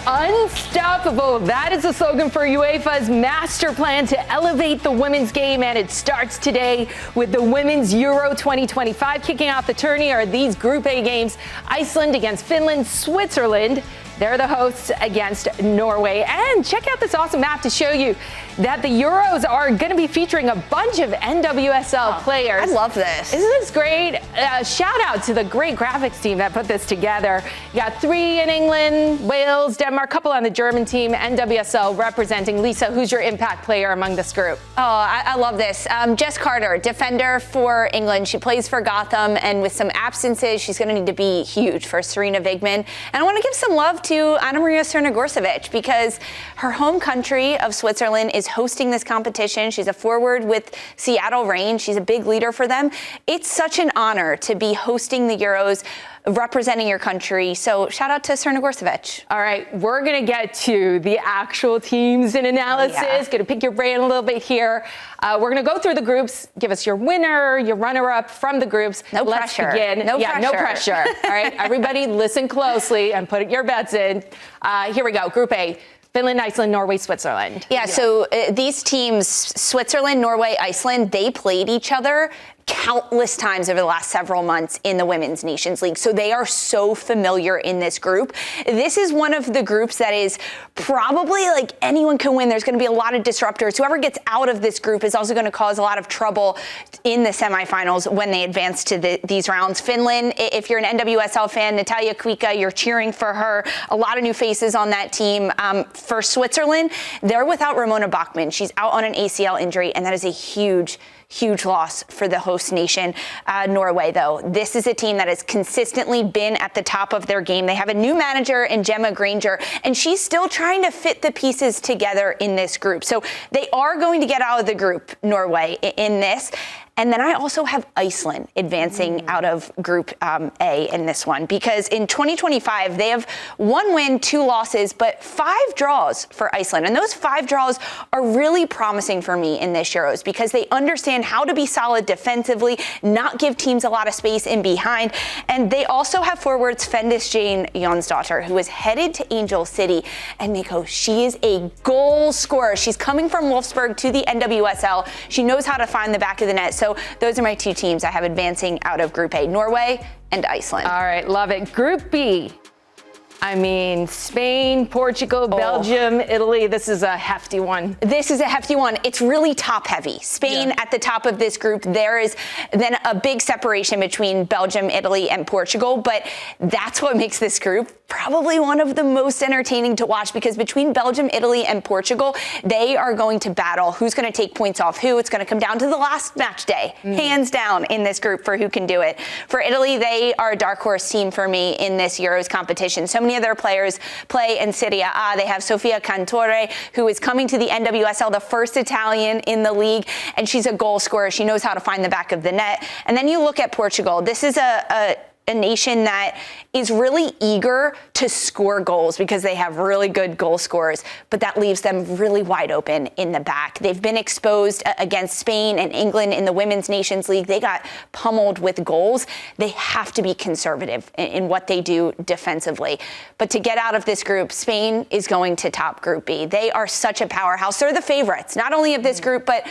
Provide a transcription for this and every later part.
Unstoppable. That is the slogan for UEFA's master plan to elevate the women's game, and it starts today with the Women's Euro 2025. Kicking off the tourney are these Group A games: Iceland against Finland, Switzerland. They're the hosts against Norway. And check out this awesome map to show you that the Euros are going to be featuring a bunch of NWSL players. I love this. Isn't this great? Shout out to the great graphics team that put this together. You got 3 in England, Wales, Denmark, couple on the German team, NWSL representing. Lisa, who's your impact player among this group? Oh, I love this. Jess Carter, defender for England. She plays for Gotham, and with some absences, she's going to need to be huge for Serena Vigman. And I want to give some love to Anna Maria Crnogorcevic, because her home country of Switzerland is hosting this competition. She's a forward with Seattle Reign. She's a big leader for them. It's such an honor to be hosting the Euros, representing your country. So shout out to Crnogorcevic. All right, we're going to get to the actual teams and analysis. Going to pick your brain a little bit here. We're going to go through the groups, give us your winner, your runner-up from the groups. Let's begin. No pressure. All right, everybody listen closely and put your bets in. Here we go. Group A. Finland, Iceland, Norway, Switzerland. Yeah, so these teams, Switzerland, Norway, Iceland, they played each other countless times over the last several months in the Women's Nations League. So they are so familiar in this group. This is one of the groups that is probably like anyone can win. There's going to be a lot of disruptors. Whoever gets out of this group is also going to cause a lot of trouble in the semifinals when they advance to these rounds. Finland, if you're an NWSL fan, Natalia Kuikka, you're cheering for her. A lot of new faces on that team. For Switzerland, they're without Ramona Bachmann. She's out on an ACL injury, and that is a huge loss for the host nation. Norway, though, this is a team that has consistently been at the top of their game. They have a new manager in Gemma Granger, and she's still trying to fit the pieces together in this group. So they are going to get out of the group, Norway, in this. And then I also have Iceland advancing out of Group A in this one, because in 2025, they have 1 win, 2 losses, but 5 draws for Iceland. And those 5 draws are really promising for me in this Euros, because they understand how to be solid defensively, not give teams a lot of space in behind. And they also have forwards Fendis Jane Jonsdottir, who is headed to Angel City. And Nico, she is a goal scorer. She's coming from Wolfsburg to the NWSL. She knows how to find the back of the net. So those are my 2 teams I have advancing out of Group A, Norway and Iceland. All right, love it. Group B. I mean, Spain, Portugal, Belgium, Italy. This is a hefty one. This is a hefty one. It's really top heavy. Spain at the top of this group. There is then a big separation between Belgium, Italy, and Portugal. But that's what makes this group probably one of the most entertaining to watch, because between Belgium, Italy, and Portugal, they are going to battle who's going to take points off who. It's going to come down to the last match day, hands down, in this group for who can do it. For Italy, they are a dark horse team for me in this Euros competition. So many of their players play in Serie A. They have Sofia Cantore, who is coming to the NWSL, the first Italian in the league, and she's a goal scorer. She knows how to find the back of the net. And then you look at Portugal. This is a nation that is really eager to score goals, because they have really good goal scorers, but that leaves them really wide open in the back. They've been exposed against Spain and England in the Women's Nations League. They got pummeled with goals. They have to be conservative in what they do defensively. But to get out of this group, Spain is going to top Group B. They are such a powerhouse. They're the favorites, not only of this group, but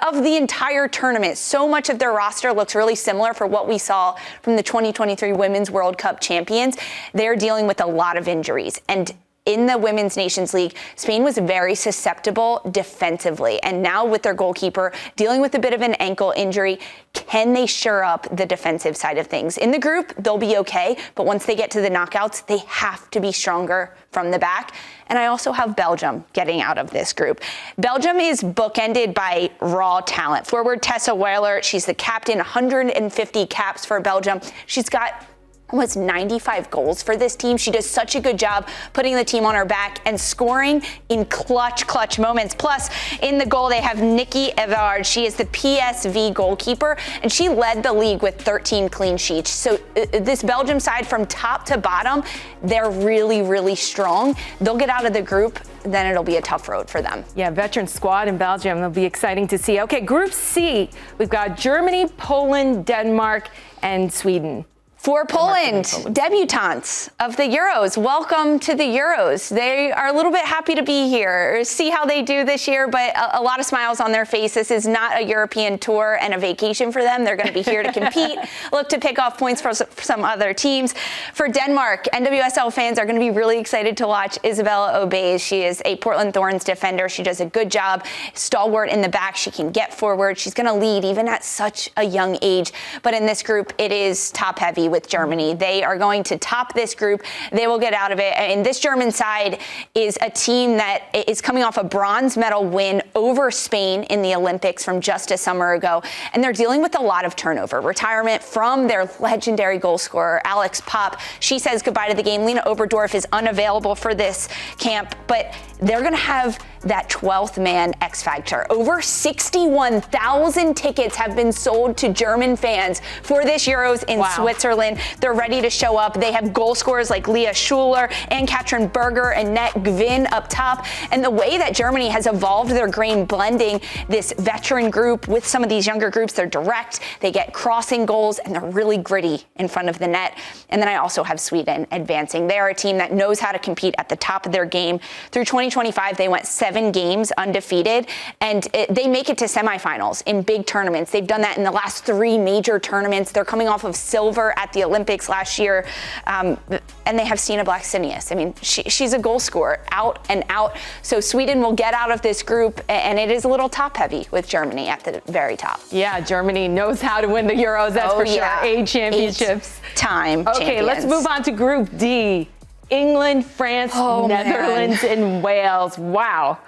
of the entire tournament. So much of their roster looks really similar for what we saw from the 2023 Women's World Cup champions. They're dealing with a lot of injuries. And in the Women's Nations League, Spain was very susceptible defensively. And now with their goalkeeper dealing with a bit of an ankle injury, can they shore up the defensive side of things? In the group, they'll be okay, but once they get to the knockouts, they have to be stronger from the back. And I also have Belgium getting out of this group. Belgium is bookended by raw talent. Forward Tessa Weiler, she's the captain, 150 caps for Belgium. She's got almost 95 goals for this team. She does such a good job putting the team on her back and scoring in clutch moments. Plus, in the goal, they have Nikki Evard. She is the PSV goalkeeper, and she led the league with 13 clean sheets. So this Belgium side, from top to bottom, they're really strong. They'll get out of the group, then it'll be a tough road for them. Yeah, veteran squad in Belgium. It'll be exciting to see. Okay, Group C, we've got Germany, Poland, Denmark, and Sweden. For Poland, debutantes of the Euros, welcome to the Euros. They are a little bit happy to be here, see how they do this year, but a lot of smiles on their face. This is not a European tour and a vacation for them. They're going to be here to compete, look to pick off points for some other teams. For Denmark, NWSL fans are going to be really excited to watch Isabella Obeys. She is a Portland Thorns defender. She does a good job, stalwart in the back. She can get forward. She's going to lead even at such a young age. But in this group, it is top heavy with Germany. They are going to top this group. They will get out of it. And this German side is a team that is coming off a bronze medal win over Spain in the Olympics from just a summer ago. And they're dealing with a lot of turnover. Retirement from their legendary goal scorer, Alex Popp. She says goodbye to the game. Lena Oberdorf is unavailable for this camp, but they're going to have that 12th man X Factor. Over 61,000 tickets have been sold to German fans for this Euros in Switzerland. They're ready to show up. They have goal scorers like Leah Schuler and Katrin Berger and Net Gvin up top. And the way that Germany has evolved their game, blending this veteran group with some of these younger groups, they're direct, they get crossing goals, and they're really gritty in front of the net. And then I also have Sweden advancing. They are a team that knows how to compete at the top of their game. Through 2025, they went 7 games undefeated, and they make it to semifinals in big tournaments. They've done that in the last 3 major tournaments. They're coming off of silver at the Olympics last year, and they have Stina Blackstenius. I mean, she's a goal scorer, out and out. So Sweden will get out of this group, and it is a little top heavy with Germany at the very top. Yeah, Germany knows how to win the Euros, that's for sure. 8 championships. 8-time Okay, champions. let's move on to Group D. England, France, Netherlands, and Wales. Wow.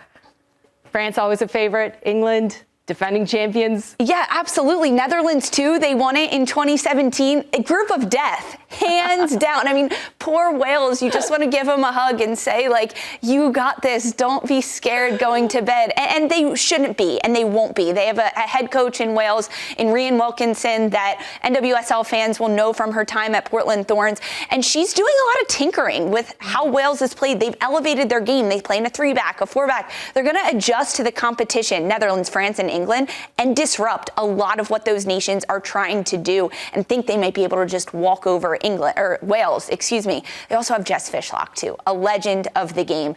France always a favorite. England, defending champions. Yeah, absolutely. Netherlands, too. They won it in 2017. A group of death, hands down. I mean, poor Wales, you just want to give them a hug and say, like, you got this. Don't be scared going to bed. And they shouldn't be, and they won't be. They have a head coach in Wales, in Rhian Wilkinson, that NWSL fans will know from her time at Portland Thorns. And she's doing a lot of tinkering with how Wales has played. They've elevated their game. They play in a 3-back, a 4-back. They're going to adjust to the competition, Netherlands, France, and England, and disrupt a lot of what those nations are trying to do and think they might be able to just walk over England or Wales, excuse me. They also have Jess Fishlock too, a legend of the game.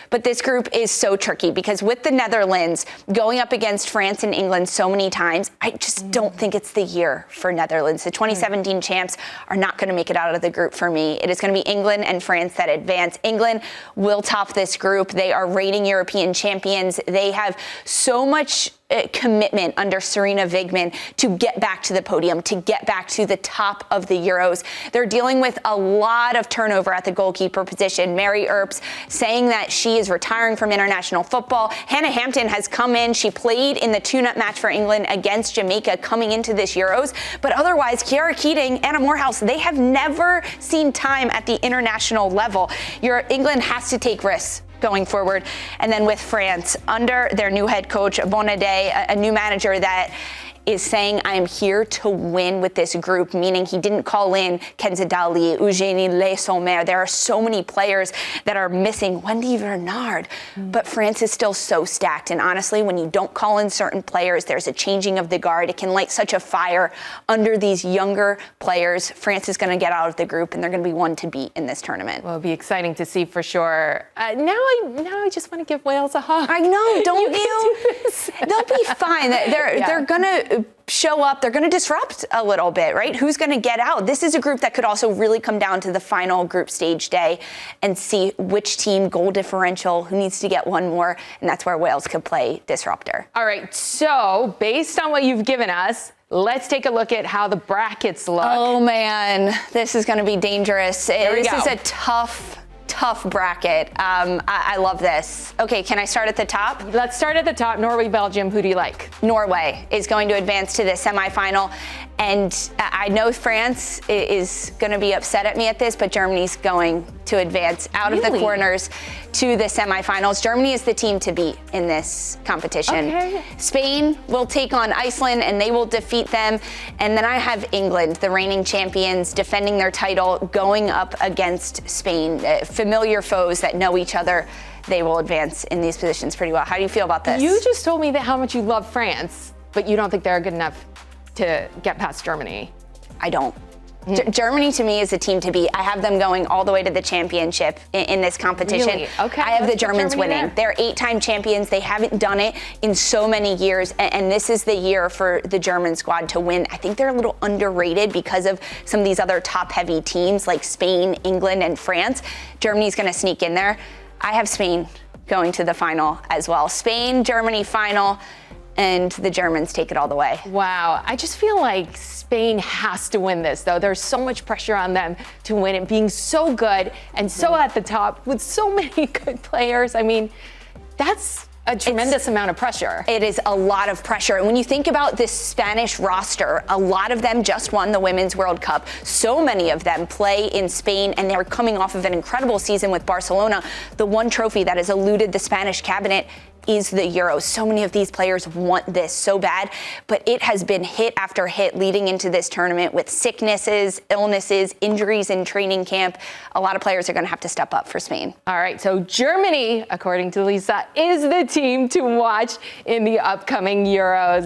But this group is so tricky because with the Netherlands going up against France and England so many times, I just don't think it's the year for Netherlands. The 2017 champs are not going to make it out of the group for me. It is going to be England and France that advance. England will top this group. They are reigning European champions. They have so much commitment under Serena Vigman to get back to the podium, to get back to the top of the Euros. They're dealing with a lot of turnover at the goalkeeper position. Mary Earps saying that she is retiring from international football. Hannah Hampton has come in. She played in the tune-up match for England against Jamaica coming into this Euros. But otherwise, Kiara Keating, Anna Morehouse, they have never seen time at the international level. England has to take risks going forward. And then with France, under their new head coach, Bonadé, a new manager that is saying, I am here to win with this group, meaning he didn't call in Kenza Dali, Eugénie Le Sommer. There are so many players that are missing. Wendy Bernard. But France is still so stacked. And honestly, when you don't call in certain players, there's a changing of the guard. It can light such a fire under these younger players. France is going to get out of the group, and they're going to be one to beat in this tournament. Well, it'll be exciting to see for sure. Now I just want to give Wales a hug. I know, don't you? They'll be fine. They're going to show up. They're going to disrupt a little bit, right? Who's going to get out? This is a group that could also really come down to the final group stage day and see which team, goal differential, who needs to get one more. And that's where Wales could play disruptor. All right. So based on what you've given us, let's take a look at how the brackets look. Oh, man. This is going to be dangerous. This is a tough bracket. I love this. Okay, can I start at the top? Let's start at the top. Norway, Belgium. Who do you like? Norway is going to advance to the semifinal. And I know France is going to be upset at me at this, but Germany's going to advance out of the corners to the semifinals. Germany is the team to beat in this competition. Okay. Spain will take on Iceland, and they will defeat them. And then I have England, the reigning champions, defending their title, going up against Spain. Familiar foes that know each other. They will advance in these positions pretty well. How do you feel about this? You just told me that how much you love France, but you don't think they're good enough to get past Germany. I don't. Germany, to me, is a team to beat. I have them going all the way to the championship in this competition. Really? Okay. I have the Germans winning. There. They're 8-time champions. They haven't done it in so many years, and this is the year for the German squad to win. I think they're a little underrated because of some of these other top-heavy teams like Spain, England, and France. Germany's going to sneak in there. I have Spain going to the final as well. Spain, Germany final, and the Germans take it all the way. Wow. I just feel like Spain has to win this, though. There's so much pressure on them to win it, being so good and so at the top with so many good players. I mean, that's a tremendous amount of pressure. It is a lot of pressure. And when you think about this Spanish roster, a lot of them just won the Women's World Cup. So many of them play in Spain, and they're coming off of an incredible season with Barcelona. The one trophy that has eluded the Spanish cabinet is the Euros. So many of these players want this so bad, but it has been hit after hit leading into this tournament with sicknesses, illnesses, injuries in training camp. A lot of players are going to have to step up for Spain. All right, so Germany, according to Lisa, is the team to watch in the upcoming Euros.